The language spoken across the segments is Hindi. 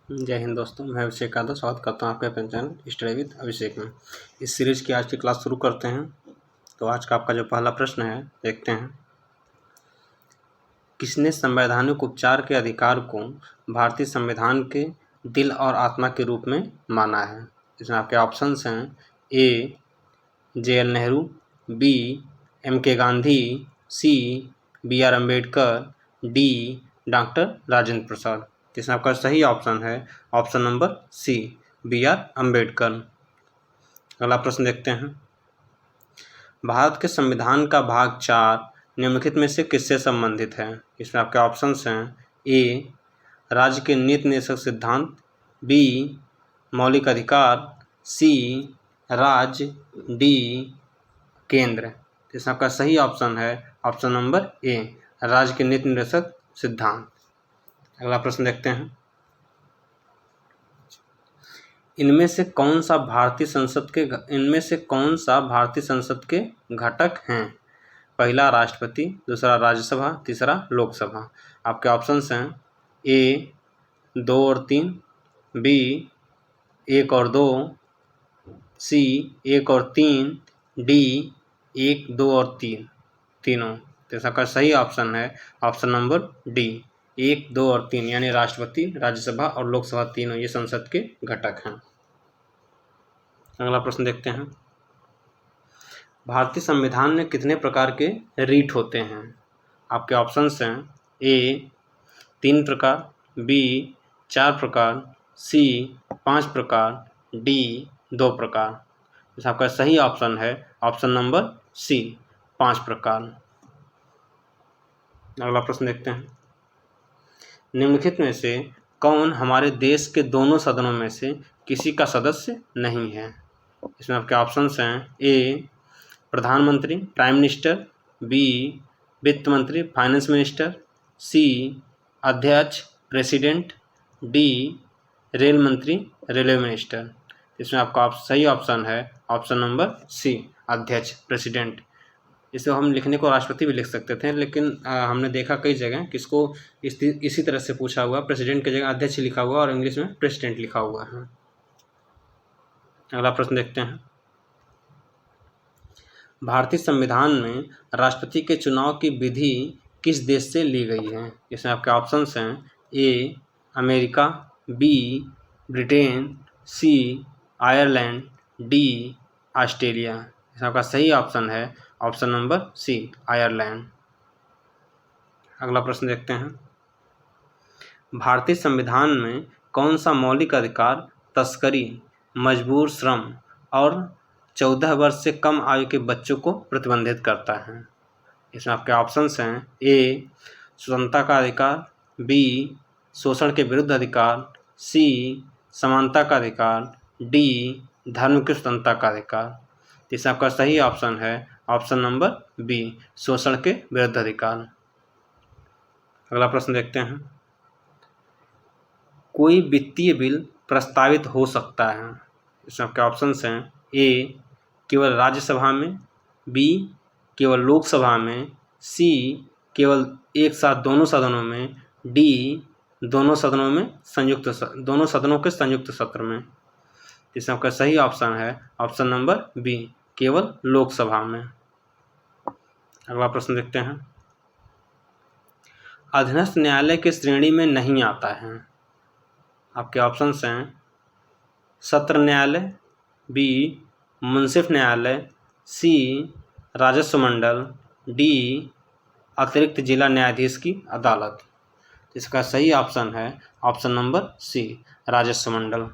जय हिंद दोस्तों, मैं अभिषेक यादव स्वागत करता हूं आपके अपने चैनल स्टडी विद अभिषेक में। इस सीरीज की आज की क्लास शुरू करते हैं। तो आज का आपका जो पहला प्रश्न है देखते हैं। किसने संवैधानिक उपचार के अधिकार को भारतीय संविधान के दिल और आत्मा के रूप में माना है? इसमें आपके ऑप्शंस हैं A JL Nehru, B MK Gandhi, C BR Ambedkar, D doctor Rajendra Prasad. इसमें आपका सही ऑप्शन है option number C BR Ambedkar. अगला प्रश्न देखते हैं। भारत के संविधान का भाग 4 निम्नलिखित में से किससे संबंधित है? इसमें आपके ऑप्शंस हैं ए राज्य के नीति निर्देशक सिद्धांत, बी मौलिक अधिकार, सी राज्य, डी केंद्र। इसमें आपका सही ऑप्शन है ऑप्शन नंबर ए राज्य के नीति निर्देशक सिद्धांत। अगला प्रश्न देखते हैं। इनमें से कौन सा भारतीय संसद के घटक हैं? पहला राष्ट्रपति, दूसरा राज्यसभा, तीसरा लोकसभा। आपके ऑप्शंस हैं ए 2 और 3, बी 1 और 2, सी 1 और 3, डी 1, 2 और 3 तीनों। तो इसका सही ऑप्शन है ऑप्शन नंबर डी 1, 2 और 3, यानी राष्ट्रपति, राज्यसभा और लोकसभा तीनों ये संसद के घटक हैं। अगला प्रश्न देखते हैं। भारतीय संविधान में कितने प्रकार के रीट होते हैं? आपके ऑप्शंस हैं ए 3 प्रकार, बी 4 प्रकार, सी 5 प्रकार, डी 2 प्रकार। तो आपका सही ऑप्शन है ऑप्शन नंबर सी 5 प्रकार। अगला प्रश्न देखते हैं। निम्नलिखित में से कौन हमारे देश के दोनों सदनों में से किसी का सदस्य नहीं है? इसमें आपके ऑप्शंस हैं ए प्रधानमंत्री, प्राइम मिनिस्टर, बी वित्त मंत्री, फाइनेंस मिनिस्टर, सी अध्यक्ष, प्रेसिडेंट, डी रेल मंत्री, रेलवे मिनिस्टर। इसमें आपका सही ऑप्शन है ऑप्शन नंबर सी अध्यक्ष, प्रेसिडेंट। इसे हम लिखने को राष्ट्रपति भी लिख सकते थे, लेकिन हमने देखा कई जगह कि इसको इसी तरह से पूछा हुआ, प्रेसिडेंट की जगह अध्यक्ष लिखा हुआ और इंग्लिश में प्रेसिडेंट लिखा हुआ है। अगला प्रश्न देखते हैं। भारतीय संविधान में राष्ट्रपति के चुनाव की विधि किस देश से ली गई है? इसमें आपके ऑप्शंस हैं A America, B Britain, C Ireland, D Australia. इसमें आपका सही ऑप्शन है ऑप्शन नंबर सी आयरलैंड। अगला प्रश्न देखते हैं। भारतीय संविधान में कौन सा मौलिक अधिकार तस्करी, मजबूर श्रम और 14 वर्ष से कम आयु के बच्चों को प्रतिबंधित करता है? इसमें आपके ऑप्शंस हैं ए स्वतंत्रता का अधिकार, बी शोषण के विरुद्ध अधिकार, सी समानता का अधिकार, डी धर्म की स्वतंत्रता का अधिकार। इसमें आपका सही ऑप्शन है ऑप्शन नंबर बी शोषण के विरुद्ध अधिकार। अगला प्रश्न देखते हैं। कोई वित्तीय बिल प्रस्तावित हो सकता है? इसमें आपके ऑप्शंस हैं ए केवल राज्यसभा में, बी केवल लोकसभा में, सी केवल एक साथ दोनों सदनों में, डी दोनों सदनों के संयुक्त सत्र में। इसमें आपका सही ऑप्शन है ऑप्शन नंबर बी केवल लोकसभा में। अगला प्रश्न देखते हैं। अधीनस्थ न्यायालय की श्रेणी में नहीं आता है? आपके ऑप्शंस हैं सत्र न्यायालय, बी मुंसिफ न्यायालय, सी राजस्व मंडल, डी अतिरिक्त जिला न्यायाधीश की अदालत। इसका सही ऑप्शन है ऑप्शन नंबर सी राजस्व मंडल।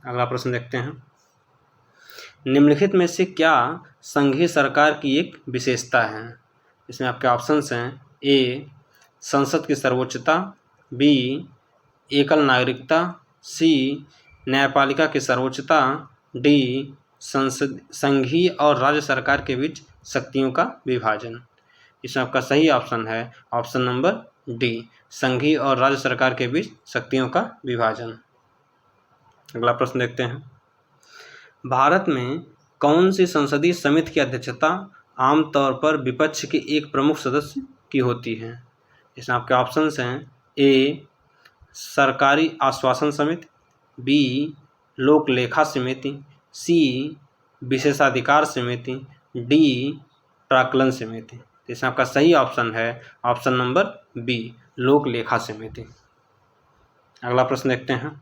अगला प्रश्न देखते हैं। निम्नलिखित में से क्या संघीय सरकार की एक विशेषता है? इसमें आपके ऑप्शंस हैं ए संसद की सर्वोच्चता, बी एकल नागरिकता, सी न्यायपालिका की सर्वोच्चता, डी संघीय और राज्य सरकार के बीच शक्तियों का विभाजन। इसमें आपका सही ऑप्शन है ऑप्शन नंबर डी संघीय और राज्य सरकार के बीच शक्तियों का विभाजन। अगला प्रश्न देखते हैं। भारत में कौन सी संसदीय समिति की अध्यक्षता आमतौर पर विपक्ष के एक प्रमुख सदस्य की होती है? इसमें आपके ऑप्शंस हैं ए सरकारी आश्वासन समिति, बी लोक लेखा समिति, सी विशेषाधिकार समिति, डी प्राक्कलन समिति। इसमें आपका सही ऑप्शन है ऑप्शन नंबर बी लोक लेखा समिति। अगला प्रश्न देखते हैं।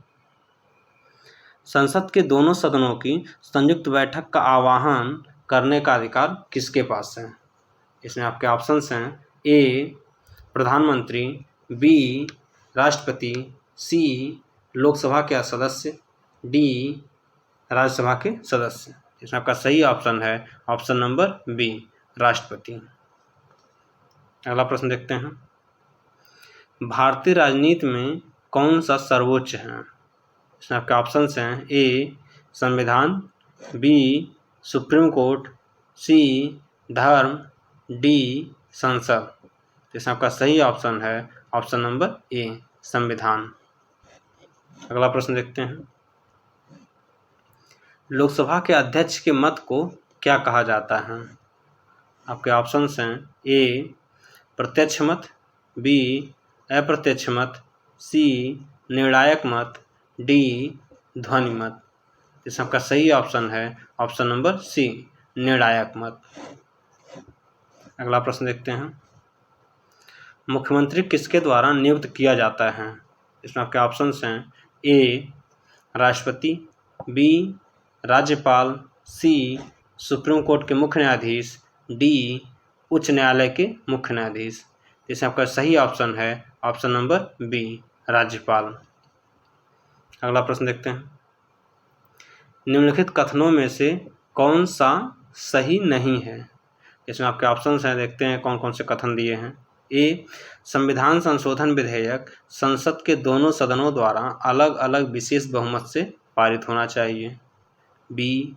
संसद के दोनों सदनों की संयुक्त बैठक का आह्वान करने का अधिकार किसके पास है? इसमें आपके ऑप्शंस हैं ए प्रधानमंत्री, बी राष्ट्रपति, सी लोकसभा के सदस्य, डी राज्यसभा के सदस्य। इसमें आपका सही ऑप्शन है ऑप्शन नंबर बी राष्ट्रपति। अगला प्रश्न देखते हैं। भारतीय राजनीति में कौन सा सर्वोच्च है? इसमें आपके ऑप्शंस हैं ए संविधान, बी सुप्रीम कोर्ट, सी धर्म, डी संसद। इसमें आपका सही ऑप्शन है ऑप्शन नंबर ए संविधान। अगला प्रश्न देखते हैं। लोकसभा के अध्यक्ष के मत को क्या कहा जाता है? आपके ऑप्शंस हैं ए प्रत्यक्ष मत, बी अप्रत्यक्ष मत, सी निर्णायक मत, डी ध्वनि मत। इसमें आपका सही ऑप्शन है ऑप्शन नंबर सी निर्णायक मत। अगला प्रश्न देखते हैं। मुख्यमंत्री किसके द्वारा नियुक्त किया जाता है? इसमें आपके ऑप्शंस हैं ए राष्ट्रपति, बी राज्यपाल, सी सुप्रीम कोर्ट के मुख्य न्यायाधीश, डी उच्च न्यायालय के मुख्य न्यायाधीश। इसमें आपका सही ऑप्शन है ऑप्शन नंबर बी राज्यपाल। अगला प्रश्न देखते हैं। निम्नलिखित कथनों में से कौन सा सही नहीं है? इसमें आपके ऑप्शंस हैं, देखते हैं कौन कौन से कथन दिए हैं। ए संविधान संशोधन विधेयक संसद के दोनों सदनों द्वारा अलग अलग विशेष बहुमत से पारित होना चाहिए। बी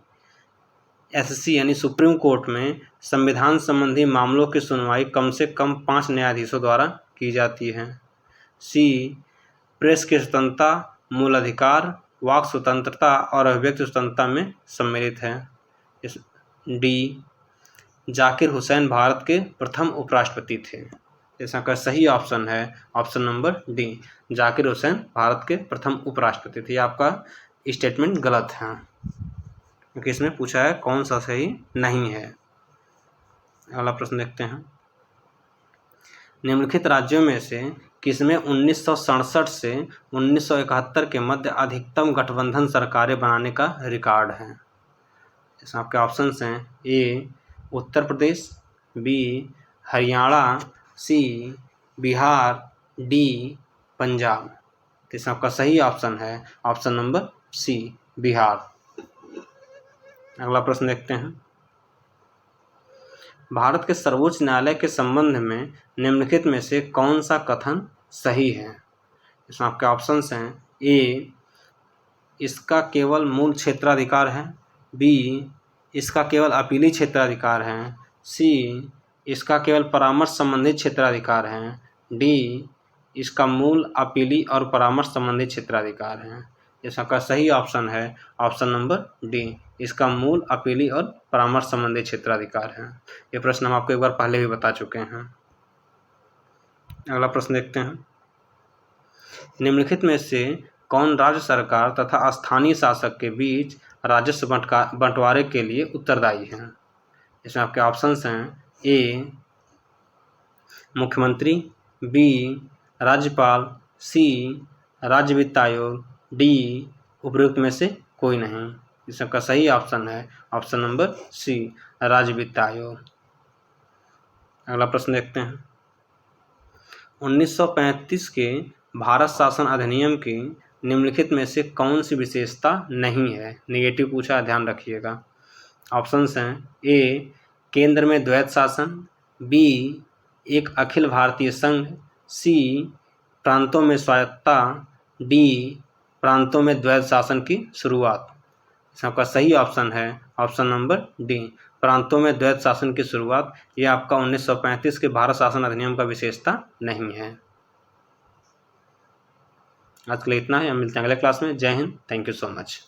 एससी यानी सुप्रीम कोर्ट में संविधान संबंधी मामलों की सुनवाई कम से कम 5 न्यायाधीशों द्वारा की जाती है। सी प्रेस की स्वतंत्रता मूल अधिकार, वाक स्वतंत्रता और अभिव्यक्ति स्वतंत्रता में सम्मिलित है। डी जाकिर हुसैन भारत के प्रथम उपराष्ट्रपति थे। इसका सही ऑप्शन है option number D Zakir Hussain Bharat के प्रथम उपराष्ट्रपति थे। आपका स्टेटमेंट गलत है क्योंकि इसमें पूछा है कौन सा सही नहीं है। अगला प्रश्न देखते हैं। निम्नलिखित राज्यों में से किसमें 1967 से 1971 के मध्य अधिकतम गठबंधन सरकारें बनाने का रिकॉर्ड है? इसमें आपके ऑप्शंस हैं ए उत्तर प्रदेश, बी हरियाणा, सी बिहार, डी पंजाब। तो इसमें आपका सही ऑप्शन है ऑप्शन नंबर सी बिहार। अगला प्रश्न देखते हैं। भारत के सर्वोच्च न्यायालय के संबंध में निम्नलिखित में से कौन सा कथन सही है? इसमें आपके ऑप्शंस हैं ए इसका केवल मूल क्षेत्राधिकार है, बी इसका केवल अपीली क्षेत्राधिकार है, सी इसका केवल परामर्श संबंधित क्षेत्राधिकार है, डी इसका मूल अपीली और परामर्श संबंधित क्षेत्राधिकार है। इसका सही ऑप्शन है ऑप्शन नंबर डी इसका मूल अपीली और परामर्श संबंधी क्षेत्राधिकार है। ये प्रश्न हम आपको एक बार पहले भी बता चुके हैं। अगला प्रश्न देखते हैं। निम्नलिखित में से कौन राज्य सरकार तथा स्थानीय शासक के बीच राजस्व बंटवारे के लिए उत्तरदायी है? इसमें आपके ऑप्शंस हैं ए मुख्यमंत्री, बी राज्यपाल, सी राज्य वित्त आयोग, डी उपरोक्त में से कोई नहीं। इसका सही ऑप्शन है ऑप्शन नंबर सी राज्य वित्त आयोग। अगला प्रश्न देखते हैं। 1935 के भारत शासन अधिनियम की निम्नलिखित में से कौन सी विशेषता नहीं है? नेगेटिव पूछा है, ध्यान रखिएगा। ऑप्शंस हैं ए केंद्र में द्वैत शासन, बी एक अखिल भारतीय संघ, सी प्रांतों में स्वायत्तता, डी प्रांतों में द्वैत शासन की शुरुआत। इसका सही ऑप्शन है ऑप्शन नंबर डी प्रांतों में द्वैत शासन की शुरुआत। यह आपका 1935 के भारत शासन अधिनियम का विशेषता नहीं है। आज के लिए इतना है, हम मिलते हैं अगले क्लास में। जय Hind, thank you so much.